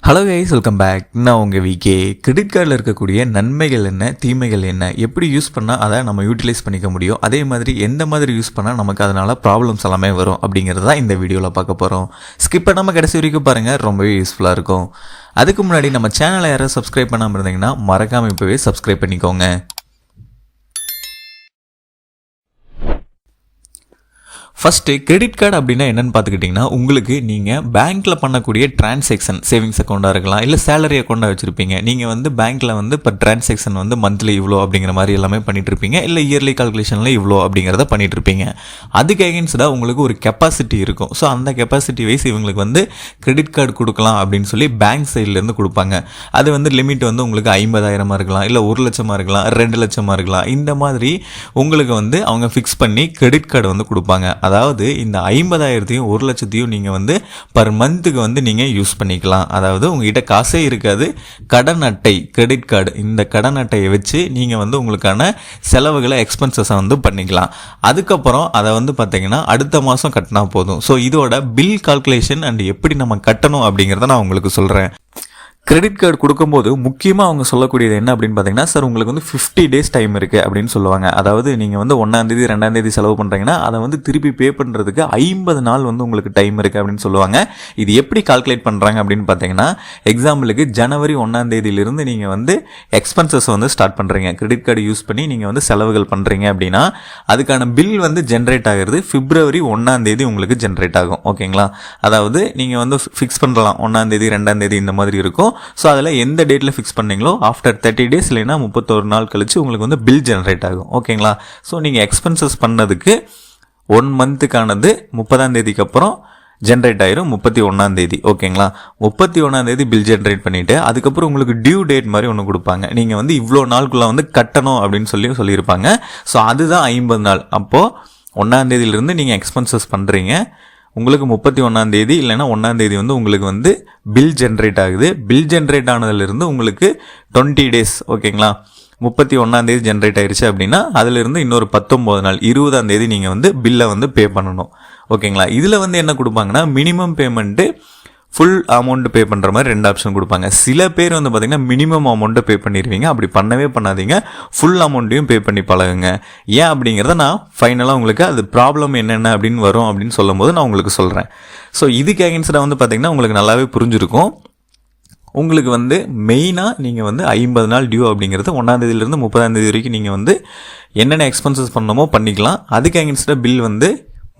Hello guys, welcome back. நான் உங்கள் VK. Credit கார்டில் இருக்கக்கூடிய நன்மைகள் என்ன, தீமைகள் என்ன, எப்படி யூஸ் பண்ணால் அதை நம்ம யூட்டிலைஸ் பண்ணிக்க முடியும், அதே மாதிரி எந்த மாதிரி யூஸ் பண்ணால் நமக்கு அதனால் ப்ராப்ளம்ஸ் எல்லாமே வரும் அப்படிங்கிறது தான் இந்த வீடியோவில் பார்க்க போகிறோம். ஸ்கிப் பண்ணாமல் கடைசி வரைக்கும் பாருங்கள், ரொம்பவே யூஸ்ஃபுல்லாக இருக்கும். அதுக்கு முன்னாடி நம்ம சேனலை யாராவது சப்ஸ்கிரைப் பண்ணாமல் இருந்தீங்கன்னா மறக்காமல் இப்போவே சப்ஸ்கிரைப் பண்ணிக்கோங்க. ஃபஸ்ட்டு கிரெடிட் கார்டு அப்படின்னா என்னென்னு பார்த்துக்கிட்டிங்கன்னா, உங்களுக்கு நீங்கள் பேங்க்கில் பண்ணக்கூடிய டிரான்சாக்ஷன், சேவிங்ஸ் அக்கௌண்ட்டாக இருக்கலாம், இல்லை சேலரி அக்கௌண்ட்டாக வச்சுருப்பீங்க. நீங்கள் பேங்க்கில் இப்போ டிரான்சாக்ஷன் மந்த்லி இவ்வளோ அப்படிங்கிற மாதிரி எல்லாமே பண்ணிகிட்ருப்பீங்க, இல்லை இயர்லி கால்குலேஷனில் இவ்வளோ அப்படிங்கிறத பண்ணிகிட்ருப்பீங்க. அதுக்கு அகேன்ஸ்டாக உங்களுக்கு ஒரு கெப்பாசிட்டி இருக்கும். ஸோ அந்த கெப்பாசிட்டி வைஸ் இவங்களுக்கு கிரெடிட் கார்டு கொடுக்கலாம் அப்படின்னு சொல்லி பேங்க் சைட்லேருந்து கொடுப்பாங்க. அது லிமிட் உங்களுக்கு 50,000 இருக்கலாம், இல்லை 1 லட்சமாக இருக்கலாம், 2 லட்சமாக இருக்கலாம். இந்த மாதிரி உங்களுக்கு அவங்க ஃபிக்ஸ் பண்ணி கிரெடிட் கார்டு கொடுப்பாங்க. அதாவது இந்த 50,000த்தையும் 1 லட்சத்தையும் நீங்கள் பர் மந்த்துக்கு நீங்கள் யூஸ் பண்ணிக்கலாம். அதாவது உங்ககிட்ட காசே இருக்காது, கடன் அட்டை, கிரெடிட் கார்டு, இந்த கடன் அட்டையை வச்சு நீங்கள் உங்களுக்கான செலவுகளை, எக்ஸ்பென்சஸை பண்ணிக்கலாம். அதுக்கப்புறம் அதை பார்த்தீங்கன்னா அடுத்த மாதம் கட்டினா போதும். ஸோ இதோட பில் கால்குலேஷன் அண்ட் எப்படி நம்ம கட்டணும் அப்படிங்கிறத நான் உங்களுக்கு சொல்கிறேன். கிரெடிட் கார்டு கொடுக்கும்போது முக்கியமாக அவங்க சொல்லக்கூடியது என்ன அப்படின்னு பார்த்தீங்கன்னா, சார் உங்களுக்கு 50 டேஸ் டைம் இருக்குது அப்படின்னு சொல்லுவாங்க. அதாவது நீங்கள் 1ஆம் தேதி 2ஆம் தேதி செலவு பண்ணுறீங்கன்னா அதை திருப்பி பே பண்ணுறதுக்கு 50 நாள் உங்களுக்கு டைம் இருக்குது அப்படின்னு சொல்லுவாங்க. இது எப்படி கால்குலேட் பண்ணுறாங்க அப்படின்னு பார்த்தீங்கன்னா, எக்ஸாம்பிளுக்கு ஜனவரி 1ஆம் தேதியிலிருந்து நீங்கள் எக்ஸ்பென்சஸ் ஸ்டார்ட் பண்ணுறீங்க, கிரெடிட் கார்டு யூஸ் பண்ணி நீங்கள் செலவுகள் பண்ணுறீங்க அப்படின்னா அதுக்கான பில் ஜென்ரேட் ஆகிறது பிப்ரவரி 1ஆம் தேதி உங்களுக்கு ஜென்ரேட் ஆகும். ஓகேங்களா? அதாவது நீங்கள் ஃபிக்ஸ் பண்ணலாம், 1ஆம் தேதி 2ஆம் தேதி இந்த மாதிரி இருக்கும். ஸோ அதில் எந்த டேட்டில் ஃபிக்ஸ் பண்ணீங்களோ ஆஃப்டர் 30 டேஸ் இல்லைன்னா 31 நாள் கழிச்சு உங்களுக்கு பில் ஜென்ரேட் ஆகும். ஓகேங்களா? ஸோ நீங்கள் எக்ஸ்பென்சஸ் பண்ணதுக்கு 1 மந்த்துக்கானது 30ஆம் தேதிக்கு அப்புறம் ஜென்ரேட் ஆயிரும் 31ஆம் தேதி. ஓகேங்களா? 31ஆம் தேதி பில் ஜென்ரேட் பண்ணிவிட்டு அதுக்கப்புறம் உங்களுக்கு டியூ டேட் மாதிரி ஒன்று கொடுப்பாங்க. நீங்கள் இவ்வளோ நாளுக்குள்ளே கட்டணும் அப்படின்னு சொல்லியிருப்பாங்க. ஸோ அதுதான் 50 நாள். அப்போது 1ஆம் தேதியிலிருந்து நீங்கள் எக்ஸ்பென்சஸ் பண்ணுறீங்க, உங்களுக்கு 31ஆம் தேதி இல்லைன்னா 1ஆம் தேதி உங்களுக்கு பில் ஜென்ரேட் ஆகுது. பில் ஜென்ரேட் ஆனதுலேருந்து உங்களுக்கு 20 டேஸ். ஓகேங்களா? 31ஆம் தேதி ஜென்ரேட் ஆயிடுச்சு அப்படின்னா அதிலிருந்து இன்னொரு 19 நாள் 20ஆம் தேதி நீங்கள் பில்லை பே பண்ணணும். ஓகேங்களா? இதில் என்ன கொடுப்பாங்கன்னா, minimum payment full amount pay பண்ணுற மாதிரி 2 ஆப்ஷன் கொடுப்பாங்க. சில பேர் பார்த்தீங்கன்னா மினிமம் அமௌண்ட்டை பே பண்ணிடுவீங்க. அப்படி பண்ணவே பண்ணாதீங்க, ஃபுல் அமௌண்ட்டையும் பே பண்ணி பழகுங்க. ஏன் அப்படிங்கிறத நான் ஃபைனலாக உங்களுக்கு அது ப்ராப்ளம் என்னென்ன அப்படின்னு வரும் அப்படின்னு சொல்லும் போது நான் உங்களுக்கு சொல்கிறேன். ஸோ இதுக்கு அகேன்ஸ்டாக பார்த்தீங்கன்னா உங்களுக்கு நல்லாவே புரிஞ்சிருக்கும். உங்களுக்கு மெயினாக நீங்கள் 50 நாள் டியூ அப்படிங்கிறது 1ஆம் தேதியிலேருந்து 30ஆம் தேதி வரைக்கும் நீங்கள் என்னென்ன எக்ஸ்பென்சஸ் பண்ணணுமோ பண்ணிக்கலாம். அதுக்கு அகேன்ஸ்டாக பில்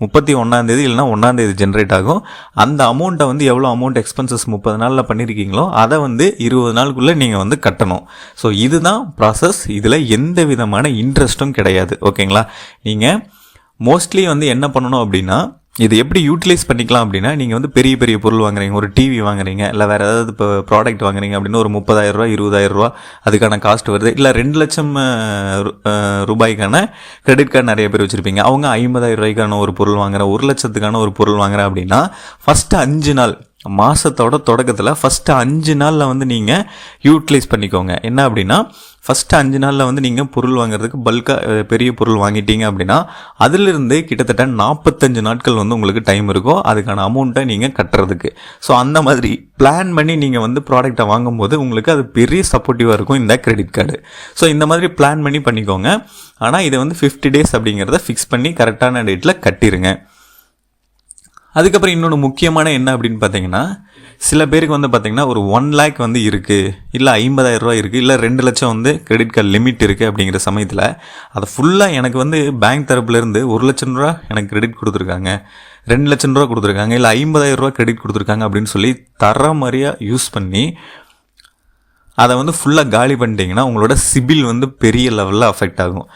31ஆம் தேதி இல்லைனா 1ஆம் தேதி ஜென்ரேட் ஆகும். அந்த அமௌண்ட்டை எவ்வளோ அமௌண்ட் எக்ஸ்பென்சஸ் 30 நாளில் பண்ணியிருக்கீங்களோ அதை 20 நாளுக்குள்ளே நீங்கள் கட்டணும். ஸோ இதுதான் ப்ராசஸ். இதில் எந்த விதமான இன்ட்ரெஸ்ட்டும் கிடையாது. ஓகேங்களா? நீங்கள் மோஸ்ட்லி என்ன பண்ணணும் அப்படின்னா, இது எப்படி யூட்டிலைஸ் பண்ணிக்கலாம் அப்படின்னா, நீங்கள் பெரிய பெரிய பொருள் வாங்குறீங்க, ஒரு டிவி வாங்குறீங்க, இல்லை வேறு ஏதாவது இப்போ ப்ராடக்ட் வாங்குறீங்க அப்படின்னு ஒரு 30,000 ரூபா 20,000 ரூபா அதுக்கான காஸ்ட் வருது. இல்லை 2 லட்சம் ரூபாய்க்கான கிரெடிட் கார்டு நிறைய பேர் வச்சுருப்பீங்க. அவங்க 50,000 ரூபாய்க்கான ஒரு பொருள் வாங்குறேன், 1 லட்சத்துக்கான ஒரு பொருள் வாங்குறேன் அப்படின்னா ஃபஸ்ட்டு 5 நாள், மாதத்தோட தொடக்கத்தில் ஃபஸ்ட்டு 5 நாளில் நீங்கள் யூட்டிலைஸ் பண்ணிக்கோங்க. என்ன அப்படின்னா, ஃபஸ்ட்டு 5 நாளில் நீங்கள் பொருள் வாங்குறதுக்கு பல்காக பெரிய பொருள் வாங்கிட்டீங்க அப்படின்னா அதிலிருந்து கிட்டத்தட்ட 45 நாட்கள் உங்களுக்கு டைம் இருக்கும் அதுக்கான அமௌண்ட்டை நீங்கள் கட்டுறதுக்கு. ஸோ அந்த மாதிரி பிளான் பண்ணி நீங்கள் ப்ராடக்டை வாங்கும்போது உங்களுக்கு அது பெரிய சப்போர்ட்டிவாக இருக்கும் இந்த கிரெடிட் கார்டு. ஸோ இந்த மாதிரி பிளான் பண்ணி பண்ணிக்கோங்க. ஆனால் இதை 50 டேஸ் அப்படிங்கிறத ஃபிக்ஸ் பண்ணி கரெக்டான டேட்டில் கட்டிடுங்க. அதுக்கப்புறம் இன்னொன்று முக்கியமான என்ன அப்படின்னு பார்த்தீங்கன்னா, சில பேருக்கு பார்த்தீங்கன்னா ஒரு 1 லேக் இருக்குது, இல்லை 50,000 ரூபா இருக்குது, இல்லை 2 லட்சம் கிரெடிட் கார்டு லிமிட் இருக்குது அப்படிங்கிற சமயத்தில் அதை ஃபுல்லாக எனக்கு பேங்க் தரப்புலேருந்து 1 லட்சம் ரூபா எனக்கு கிரெடிட் கொடுத்துருக்காங்க, 2 லட்சம் ரூபா கொடுத்துருக்காங்க, இல்லை 50,000 ரூபா கிரெடிட் கொடுத்துருக்காங்க அப்படின்னு சொல்லி தர மாதிரியாக யூஸ் பண்ணி அதை ஃபுல்லாக காலி பண்ணிட்டீங்கன்னா உங்களோட சிபில் பெரிய லெவலில் அஃபெக்ட் ஆகும்.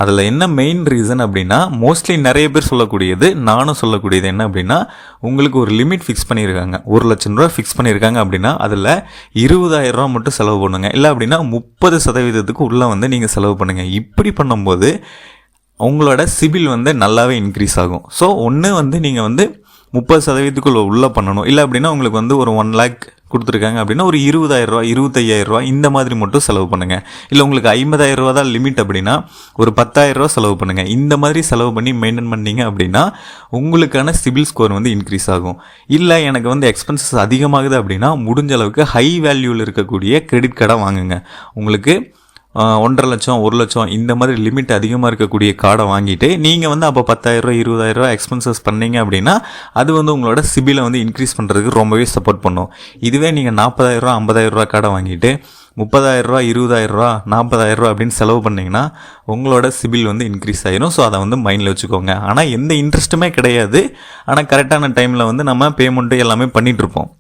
அதில் என்ன மெயின் ரீசன் அப்படின்னா, மோஸ்ட்லி நிறைய பேர் சொல்லக்கூடியது, நானும் சொல்லக்கூடியது என்ன அப்படின்னா, உங்களுக்கு ஒரு லிமிட் ஃபிக்ஸ் பண்ணியிருக்காங்க, 1 லட்சம் ரூபா ஃபிக்ஸ் பண்ணியிருக்காங்க அப்படின்னா அதில் 20,000 ரூபா மட்டும் செலவு பண்ணுங்க, இல்லை அப்படின்னா 30% உள்ளே நீங்கள் செலவு பண்ணுங்கள். இப்படி பண்ணும்போது உங்களோட சிபில் நல்லாவே இன்க்ரீஸ் ஆகும். ஸோ ஒன்று நீங்கள் 30% உள்ளே பண்ணணும், இல்லை அப்படின்னா உங்களுக்கு ஒரு 1 லேக் கொடுத்துருக்காங்க அப்படின்னா ஒரு 20,000 ரூபா 25,000 ரூபா இந்த மாதிரி மட்டும் செலவு பண்ணுங்கள். இல்லை உங்களுக்கு 50,000 ரூபா தான் லிமிட் அப்படின்னா ஒரு 10,000 ரூபா செலவு பண்ணுங்கள். இந்த மாதிரி செலவு பண்ணி மெயின்டைன் பண்ணீங்க அப்படின்னா உங்களுக்கான சிபில் ஸ்கோர் வந்து இன்க்ரீஸ் ஆகும். இல்லை எனக்கு வந்து எக்ஸ்பென்சஸ் அதிகமாகுது அப்படின்னா முடிஞ்ச அளவுக்கு ஹை வேல்யூவில் இருக்கக்கூடிய கிரெடிட் கார்டை வாங்குங்க. உங்களுக்கு 1,50,000 1,00,000 இந்த மாதிரி லிமிட் அதிகமாக இருக்கக்கூடிய கார்டை வாங்கிட்டு நீங்கள் வந்து அப்போ 10,000 ரூபா 20,000 ரூபா எக்ஸ்பென்சஸ் பண்ணீங்க அப்படின்னா அது வந்து உங்களோட சிபிலை வந்து இன்க்ரீஸ் பண்ணுறதுக்கு ரொம்பவே சப்போர்ட் பண்ணும். இதுவே நீங்கள் 40,000 ரூபா 50,000 ரூபா கார்டை வாங்கிட்டு 30,000 ரூபா 20,000 ரூபா 40,000 ரூபா அப்படின்னு செலவு பண்ணிங்கன்னா உங்களோட சிபில் வந்து இன்க்ரீஸ் ஆகிடும். ஸோ அதை வந்து மைண்டில் வச்சுக்கோங்க. ஆனால் எந்த இன்ட்ரெஸ்ட்டுமே கிடையாது. ஆனால் கரெக்டான டைமில் வந்து நம்ம பேமெண்ட்டு எல்லாமே பண்ணிகிட்ருப்போம்.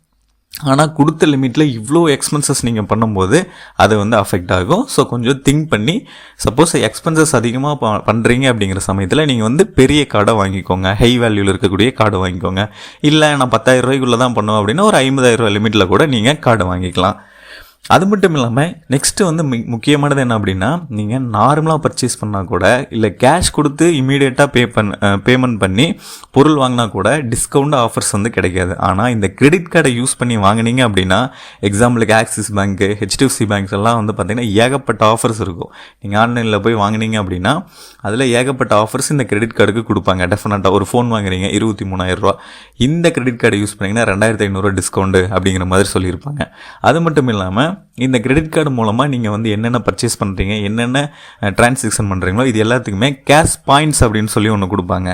ஆனால் கொடுத்த லிமிட்டில் இவ்வளோ எக்ஸ்பென்சஸ் நீங்கள் பண்ணும்போது அது வந்து அஃபெக்ட் ஆகும். ஸோ கொஞ்சம் திங்க் பண்ணி சப்போஸ் எக்ஸ்பென்சஸ் அதிகமாக பண்ணுறீங்க அப்படிங்கிற சமயத்தில் நீங்கள் வந்து பெரிய கார்டை வாங்கிக்கோங்க. ஹை வேல்யூவில் இருக்கக்கூடிய கார்டை வாங்கிக்கோங்க. இல்லை நான் 10,000 ரூபாய்க்குள்ளே தான் பண்ணுவேன் அப்படின்னா ஒரு 50,000 ரூபா லிமிட்டில் கூட நீங்கள் கார்டை வாங்கிக்கலாம். அது மட்டும் இல்லாமல் நெக்ஸ்ட்டு வந்து முக்கியமானது என்ன அப்படின்னா நீங்கள் நார்மலாக பர்ச்சேஸ் பண்ணால் கூட இல்லை கேஷ் கொடுத்து இமீடியட்டாக பேமெண்ட் பண்ணி பொருள் வாங்கினா கூட டிஸ்கவுண்ட் ஆஃபர்ஸ் வந்து கிடைக்காது. ஆனால் இந்த கிரெடிட் கார்டை யூஸ் பண்ணி வாங்கினீங்க அப்படின்னா எக்ஸாம்பிளுக்கு ஆக்சிஸ் பேங்க்கு HDFC பேங்க்ஸ் எல்லாம் வந்து பார்த்திங்கன்னா ஏகப்பட்ட ஆஃபர்ஸ் இருக்கும். நீங்கள் ஆன்லைனில் போய் வாங்கினீங்க அப்படின்னா அதில் ஏகப்பட்ட ஆஃபர்ஸ் இந்த கிரெடிட் கார்டுக்கு கொடுப்பாங்க. டெஃபினட்டாக ஒரு ஃபோன் வாங்குறீங்க 23,000 ரூபா, இந்த கிரெடிட் கார்டை யூஸ் பண்ணிங்கன்னா 2,500 டிஸ்கவுண்ட் அப்படிங்கிற மாதிரி சொல்லியிருப்பாங்க. அது மட்டும் இல்லாமல் இந்த கிரெடிட் கார்டு மூலமாக நீங்கள் வந்து என்னென்ன பர்ச்சேஸ் பண்ணுறீங்க என்னென்ன டிரான்சாக்ஷன் பண்ணுறீங்களோ இது எல்லாத்துக்குமே கேஷ் பாயிண்ட்ஸ் அப்படின்னு சொல்லி ஒன்று கொடுப்பாங்க.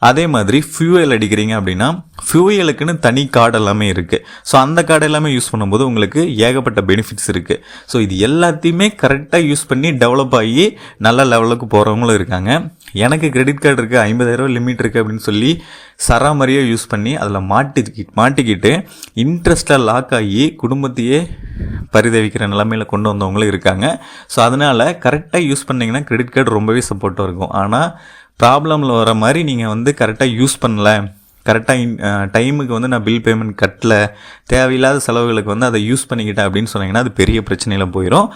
அதே மாதிரி ஃபியூயல் அடிக்கிறீங்க அப்படின்னா ஃபியூயலுக்குன்னு தனி கார்டு எல்லாமே இருக்குது. ஸோ அந்த கார்டு எல்லாமே யூஸ் பண்ணும்போது உங்களுக்கு ஏகப்பட்ட பெனிஃபிட்ஸ் இருக்குது. ஸோ இது எல்லாத்தையுமே கரெக்டாக யூஸ் பண்ணி டெவலப் ஆகி நல்ல லெவலுக்கு போகிறவங்களும் இருக்காங்க. எனக்கு கிரெடிட் கார்டு இருக்குது 50,000 ரூபா லிமிட் இருக்குது அப்படின்னு சொல்லி சராமரியாக யூஸ் பண்ணி அதில் மாட்டிக்கிட்டு இன்ட்ரெஸ்ட்டில் லாக் ஆகி குடும்பத்தையே பரிதவிக்கிற நிலைமையில் கொண்டு வந்தவங்களும் இருக்காங்க. ஸோ அதனால் கரெக்டாக யூஸ் பண்ணிங்கன்னா கிரெடிட் கார்டு ரொம்பவே சப்போர்ட்டாக இருக்கும். ஆனால் ப்ராப்ளமில் வர மாதிரி நீங்கள் வந்து கரெக்டாக யூஸ் பண்ணல, கரெக்டாக டைமுக்கு வந்து நான் பில் பேமெண்ட் கட்டல, தேவையில்லாத செலவுகளுக்கு வந்து அதை யூஸ் பண்ணிக்கிட்டேன் அப்படின்னு சொன்னீங்கன்னா அது பெரிய பிரச்சனையில் போயிடும்.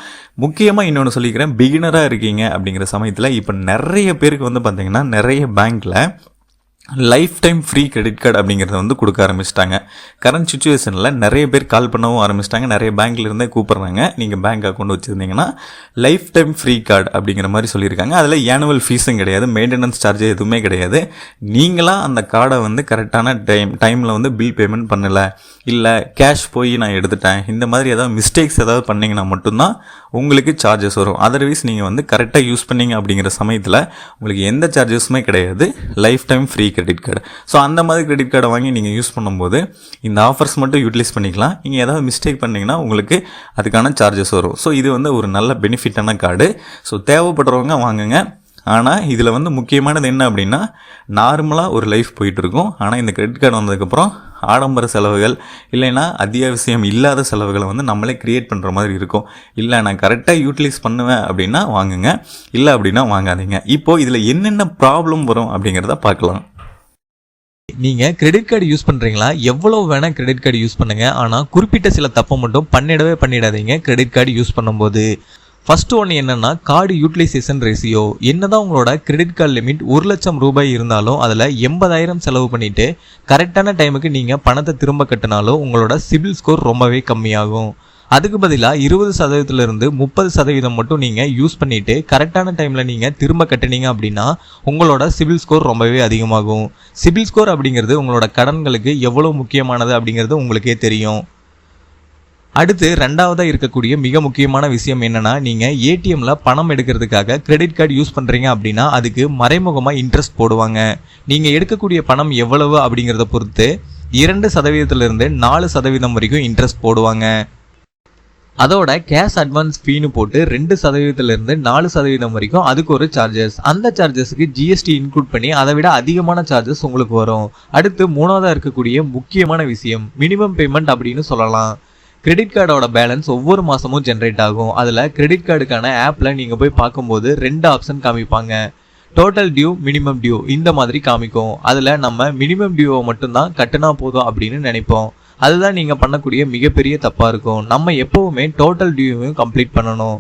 முக்கியமாக இன்னொன்று சொல்லிக்கிறேன், பிகினராக இருக்கீங்க அப்படிங்கிற சமயத்தில் இப்போ நிறைய பேருக்கு வந்து பார்த்திங்கன்னா நிறைய பேங்க்கில் life time free credit card அப்படிங்கிறத வந்து கொடுக்க ஆரம்பிச்சிட்டாங்க. கரண்ட் சுச்சுவேஷனில் நிறைய பேர் கால் பண்ணவும் ஆரம்பிச்சிட்டாங்க. நிறைய பேங்க்கில் இருந்தே கூப்பிட்றாங்க. நீங்கள் பேங்க் அக்கௌண்ட் வச்சுருந்தீங்கன்னா லைஃப் டைம் ஃப்ரீ கார்டு அப்படிங்கிற மாதிரி சொல்லியிருக்காங்க. அதில் ஆனுவல் ஃபீஸும் கிடையாது, மெயின்டெனன்ஸ் சார்ஜ் எதுவுமே கிடையாது. நீங்களாம் அந்த கார்டை வந்து கரெக்டான டைமில் வந்து பில் பேமெண்ட் பண்ணலை, இல்லை கேஷ் போய் நான் எடுத்துட்டேன், இந்த மாதிரி ஏதாவது மிஸ்டேக்ஸ் ஏதாவது பண்ணிங்கன்னா மட்டும்தான் உங்களுக்கு சார்ஜஸ் வரும். அதர்வைஸ் நீங்கள் வந்து கரெக்டாக யூஸ் பண்ணீங்க அப்படிங்கிற சமயத்தில் உங்களுக்கு எந்த சார்ஜஸுமே கிடையாது. Life time free credit card. So அந்த மாதிரி கிரெடிட் கார்டை வாங்கி நீங்கள் யூஸ் பண்ணும்போது இந்த ஆஃபர்ஸ் மட்டும் யூட்டிலைஸ் பண்ணிக்கலாம். நீங்கள் ஏதாவது மிஸ்டேக் பண்ணிங்கன்னா உங்களுக்கு அதுக்கான சார்ஜஸ் வரும். ஸோ இது வந்து ஒரு நல்ல பெனிஃபிட்டான கார்டு. ஸோ தேவைப்படுறவங்க வாங்குங்க. ஆனால் இதில் வந்து முக்கியமானது என்ன அப்படின்னா நார்மலாக ஒரு லைஃப் போயிட்டுருக்கும். ஆனால் இந்த கிரெடிட் கார்டு வந்ததுக்கப்புறம் ஆடம்பர செலவுகள் இல்லைன்னா அத்தியாவசியம் இல்லாத செலவுகளை வந்து நம்மளே க்ரியேட் பண்ணுற மாதிரி இருக்கும். இல்லை நான் கரெக்டாக யூட்டிலைஸ் பண்ணுவேன் அப்படின்னா வாங்குங்க, இல்லை அப்படின்னா வாங்காதீங்க. இப்போது இதில் என்னென்ன ப்ராப்ளம் வரும் அப்படிங்கிறத பார்க்கலாம். நீங்கள் கிரெடிட் கார்டு யூஸ் பண்ணுறீங்களா? எவ்வளோ வேணால் கிரெடிட் கார்டு யூஸ் பண்ணுங்கள். ஆனால் குறிப்பிட்ட சில தப்பை மட்டும் பண்ணிடாதீங்க கிரெடிட் கார்டு யூஸ் பண்ணும்போது. ஃபர்ஸ்ட் ஒன்று என்னன்னா கார்டு யூட்டிலைசேஷன் ரேஷியோ. என்னதான் உங்களோட கிரெடிட் கார்டு லிமிட் 1,00,000 ரூபாய் இருந்தாலும் அதில் 80,000 செலவு பண்ணிட்டு கரெக்டான டைமுக்கு நீங்கள் பணத்தை திரும்ப கட்டினாலும் உங்களோட சிபில் ஸ்கோர் ரொம்பவே கம்மியாகும். அதுக்கு பதிலாக 20% 30% மட்டும் நீங்கள் யூஸ் பண்ணிவிட்டு கரெக்டான டைமில் நீங்கள் திரும்ப கட்டினீங்க அப்படின்னா உங்களோட சிபில் ஸ்கோர் ரொம்பவே அதிகமாகும். சிபில் ஸ்கோர் அப்படிங்கிறது உங்களோட கடன்களுக்கு எவ்வளோ முக்கியமானது அப்படிங்கிறது உங்களுக்கே தெரியும். அடுத்து ரெண்டாவதாக இருக்கக்கூடிய மிக முக்கியமான விஷயம் என்னன்னா, நீங்கள் ஏடிஎம்மில் பணம் எடுக்கிறதுக்காக கிரெடிட் கார்டு யூஸ் பண்ணுறீங்க அப்படின்னா அதுக்கு மறைமுகமாக இன்ட்ரெஸ்ட் போடுவாங்க. நீங்கள் எடுக்கக்கூடிய பணம் எவ்வளவு அப்படிங்கிறத பொறுத்து 2% 4% வரைக்கும் இன்ட்ரெஸ்ட் போடுவாங்க. அதோட கேஷ் அட்வான்ஸ் ஃபீனு போட்டு 2% 4% வரைக்கும் அதுக்கு ஒரு சார்ஜஸ். அந்த சார்ஜஸுக்கு ஜிஎஸ்டி இன்க்ளூட் பண்ணி அதை விட அதிகமான சார்ஜஸ் உங்களுக்கு வரும். அடுத்து மூணாவதாக இருக்கக்கூடிய முக்கியமான விஷயம் மினிமம் பேமெண்ட் அப்படின்னு சொல்லலாம். கிரெடிட் கார்டோட பேலன்ஸ் ஒவ்வொரு மாதமும் ஜென்ரேட் ஆகும். அதில் கிரெடிட் கார்டுக்கான ஆப்பில் நீங்கள் போய் பார்க்கும்போது 2 ஆப்ஷன் காமிப்பாங்க. டோட்டல் டியூ, மினிமம் டியூ இந்த மாதிரி காமிக்கும். அதில் நம்ம மினிமம் டியூவை மட்டும்தான் கட்டினா போதும் அப்படின்னு நினைப்போம். அதுதான் நீங்கள் பண்ணக்கூடிய மிகப்பெரிய தப்பாக இருக்கும். நம்ம எப்போவுமே டோட்டல் டியூவையும் கம்ப்ளீட் பண்ணணும்.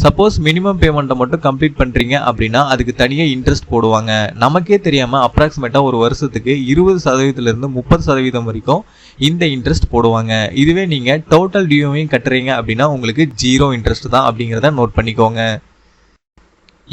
சப்போஸ் மினிமம் பேமெண்ட்டை மட்டும் கம்ப்ளீட் பண்ணுறீங்க அப்படின்னா அதுக்கு தனியாக இன்ட்ரெஸ்ட் போடுவாங்க. நமக்கே தெரியாமல் அப்ராக்சிமேட்டாக ஒரு வருஷத்துக்கு 20% 30% வரைக்கும் இந்த இன்ட்ரெஸ்ட் போடுவாங்க. இதுவே நீங்கள் டோட்டல் டியூவையும் கட்டுறீங்க அப்படின்னா உங்களுக்கு 0 இன்ட்ரெஸ்ட் தான் அப்படிங்கிறத நோட் பண்ணிக்கோங்க.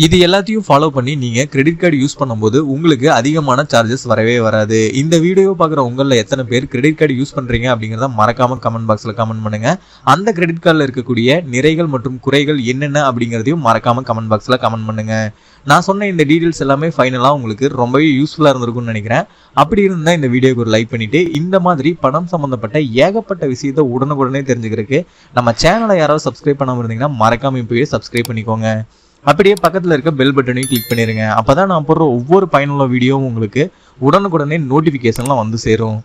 இது எல்லாத்தையும் ஃபாலோ பண்ணி நீங்கள் கிரெடிட் கார்டு யூஸ் பண்ணும்போது உங்களுக்கு அதிகமான சார்ஜஸ் வரவே வராது. இந்த வீடியோ பார்க்குற உங்களில் எத்தனை பேர் கிரெடிட் கார்டு யூஸ் பண்ணுறீங்க அப்படிங்கிறத மறக்காமல் கமெண்ட் பாக்ஸில் கமெண்ட் பண்ணுங்கள். அந்த கிரெடிட் கார்டில் இருக்கக்கூடிய நிறைகள் மற்றும் குறைகள் என்னென்ன அப்படிங்கிறதையும் மறக்காமல் கமெண்ட் பாக்ஸில் கமெண்ட் பண்ணுங்கள். நான் சொன்ன இந்த டீட்டெயில்ஸ் எல்லாமே ஃபைனலாக உங்களுக்கு ரொம்பவே யூஸ்ஃபுல்லாக இருந்திருக்கும்னு நினைக்கிறேன். அப்படி இருந்தால் இந்த வீடியோக்கு ஒரு லைக் பண்ணிவிட்டு இந்த மாதிரி பணம் சம்மந்தப்பட்ட ஏகப்பட்ட விஷயத்தை உடனுக்குடனே தெரிஞ்சுக்கிறதுக்கு நம்ம சேனலை யாராவது சப்ஸ்கிரைப் பண்ணாமல் இருந்தீங்கன்னா மறக்காமல் இப்போயே சப்ஸ்கிரைப் பண்ணிக்கோங்க. அப்படியே பக்கத்தில் இருக்க பெல் பட்டனையும் கிளிக் பண்ணிடுங்க. அப்போ தான் நான் போடுற ஒவ்வொரு பயனுள்ள வீடியோவும் உங்களுக்கு உடனுக்குடனே நோட்டிஃபிகேஷன்லாம் வந்து சேரும்.